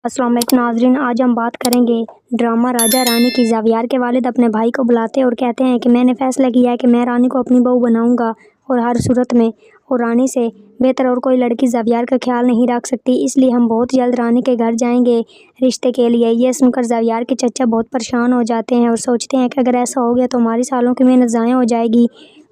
السلام علیکم ناظرین، آج ہم بات کریں گے ڈرامہ راجہ رانی کی۔ زاویار کے والد اپنے بھائی کو بلاتے اور کہتے ہیں کہ میں نے فیصلہ کیا ہے کہ میں رانی کو اپنی بہو بناؤں گا اور ہر صورت میں، اور رانی سے بہتر اور کوئی لڑکی زاویار کا خیال نہیں رکھ سکتی، اس لیے ہم بہت جلد رانی کے گھر جائیں گے رشتے کے لیے۔ یہ سن کر زاویار کے چچا بہت پریشان ہو جاتے ہیں اور سوچتے ہیں کہ اگر ایسا ہو گیا تو ہماری سالوں کی محنت ضائع ہو جائے گی۔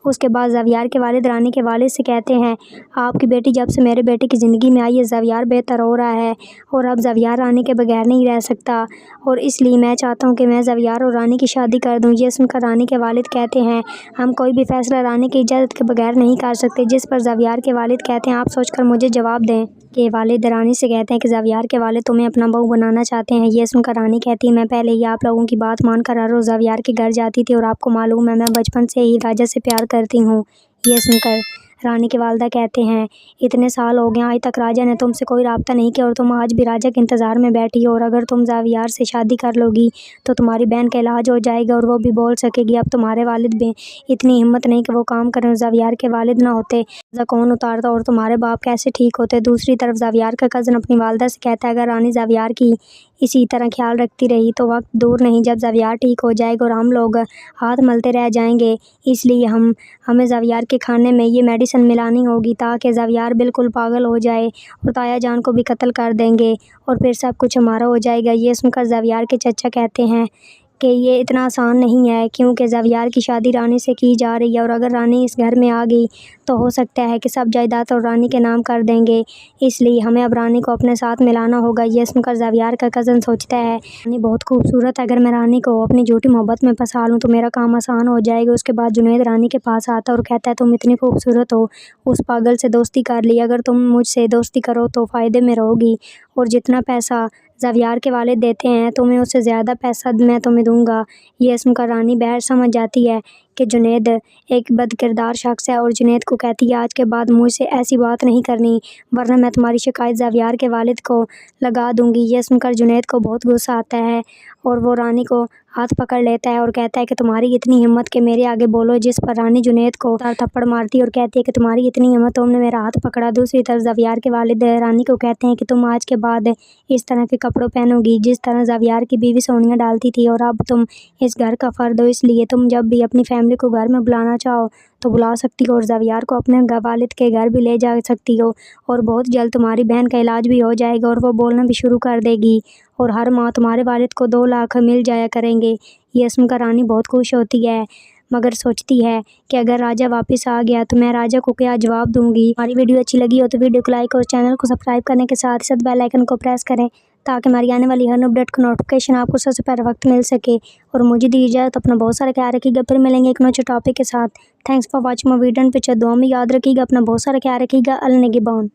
اس کے بعد زاویار کے والد رانی کے والد سے کہتے ہیں، آپ کی بیٹی جب سے میرے بیٹے کی زندگی میں آئی ہے، زاویار بہتر ہو رہا ہے اور اب زاویار رانی کے بغیر نہیں رہ سکتا، اور اس لیے میں چاہتا ہوں کہ میں زاویار اور رانی کی شادی کر دوں۔ یہ سن کر رانی کے والد کہتے ہیں، ہم کوئی بھی فیصلہ رانی کی اجازت کے بغیر نہیں کر سکتے، جس پر زاویار کے والد کہتے ہیں، آپ سوچ کر مجھے جواب دیں۔ کے والد رانی سے کہتے ہیں کہ زاویار کے والد تمہیں اپنا بہو بنانا چاہتے ہیں۔ یہ سن کر رانی کہتی ہے، میں پہلے ہی آپ لوگوں کی بات مان کر ہر روز زاویار کے گھر جاتی تھی اور آپ کو معلوم ہے میں بچپن سے ہی راجہ سے پیار کرتی ہوں۔ یہ سن کر رانی کے والدہ کہتے ہیں، اتنے سال ہو گئے آج تک راجہ نے تم سے کوئی رابطہ نہیں کیا اور تم آج بھی راجہ کے انتظار میں بیٹھی ہو، اور اگر تم زاویار سے شادی کر لو گی تو تمہاری بہن کا علاج ہو جائے گا اور وہ بھی بول سکے گی۔ اب تمہارے والد بھی اتنی ہمت نہیں کہ وہ کام کریں، اور زاویار کے والد نہ ہوتے قرضہ کون اتارتا اور تمہارے باپ کیسے ٹھیک ہوتے۔ دوسری طرف زاویار کا کزن اپنی والدہ سے کہتا ہے، اگر رانی زاویار کی اسی طرح خیال رکھتی رہی تو وقت دور نہیں جب زاویار ٹھیک ہو جائے گا اور ہم لوگ ہاتھ ملتے رہ جائیں گے، اس لیے ہمیں زاویار کے کھانے میں یہ میڈیسن ملانی ہوگی تاکہ زاویار بالکل پاگل ہو جائے اور تایا جان کو بھی قتل کر دیں گے اور پھر سب کچھ ہمارا ہو جائے گا۔ یہ سن کر زاویار کے چچا کہتے ہیں کہ یہ اتنا آسان نہیں ہے، کیونکہ زاویار کی شادی رانی سے کی جا رہی ہے اور اگر رانی اس گھر میں آ گئی تو ہو سکتا ہے کہ سب جائیداد اور رانی کے نام کر دیں گے، اس لیے ہمیں اب رانی کو اپنے ساتھ ملانا ہوگا۔ یہ سن کر زاویار کا کزن سوچتا ہے، رانی بہت خوبصورت ہے، اگر میں رانی کو اپنی جھوٹی محبت میں پھنسا لوں تو میرا کام آسان ہو جائے گا۔ اس کے بعد جنید رانی کے پاس آتا اور کہتا ہے، تم اتنی خوبصورت ہو، اس پاگل سے دوستی کر لی، اگر تم مجھ سے دوستی کرو تو فائدے میں رہو گی اور جتنا پیسہ زاویار کے والد دیتے ہیں تمہیں اس سے زیادہ پیسہ میں تمہیں دوں گا۔ یہ سن کر رانی بہر سمجھ جاتی ہے کہ جنید ایک بد کردار شخص ہے اور جنید کو کہتی ہے، آج کے بعد مجھ سے ایسی بات نہیں کرنی ورنہ میں تمہاری شکایت زاویار کے والد کو لگا دوں گی۔ یہ سن کر جنید کو بہت غصہ آتا ہے اور وہ رانی کو ہاتھ پکڑ لیتا ہے اور کہتا ہے کہ تمہاری اتنی ہمت کہ میرے آگے بولو، جس پر رانی جنید کو تھپڑ مارتی اور کہتی ہے کہ تمہاری اتنی ہمت تم نے میرا ہاتھ پکڑا۔ دوسری طرف زاویار کے والد رانی کو کہتے ہیں کہ تم آج کے بعد اس طرح کے کپڑوں پہنو گی جس طرح زاویار کی بیوی سونیا ڈالتی تھی، اور اب تم اس گھر کا فرد ہو، اس لیے تم جب بھی اپنی فیملی کو گھر میں بلانا چاہو تو بلا سکتی ہو اور زاویار کو اپنے والد کے گھر بھی لے جا سکتی ہو، اور بہت جلد تمہاری بہن کا علاج بھی ہو جائے گا اور وہ بولنا بھی شروع کر دے گی اور ہر ماہ تمہارے والد کو 2 لاکھ مل جایا کریں گے۔ یہ سن کر رانی بہت خوش ہوتی ہے مگر سوچتی ہے کہ اگر راجہ واپس آ گیا تو میں راجہ کو کیا جواب دوں گی۔ ہماری ویڈیو اچھی لگی ہو تو ویڈیو کو لائک اور چینل کو سبسکرائب کرنے کے ساتھ ساتھ بیل آئیکن کو پریس کریں تاکہ ہماری آنے والی ہر اپڈیٹ کا نوٹیفیکیشن آپ کو سب سے پہلے وقت مل سکے، اور مجھے دی اجازت، اپنا بہت سارا خیال رکھیے گا، پھر ملیں گے ایک نئے ٹاپک کے ساتھ۔ Thanks for watching my video, پچھے دعا میں یاد رکھیے گا، اپنا بہت سارا خیال رکھیے گا۔ اللہ نگہبان۔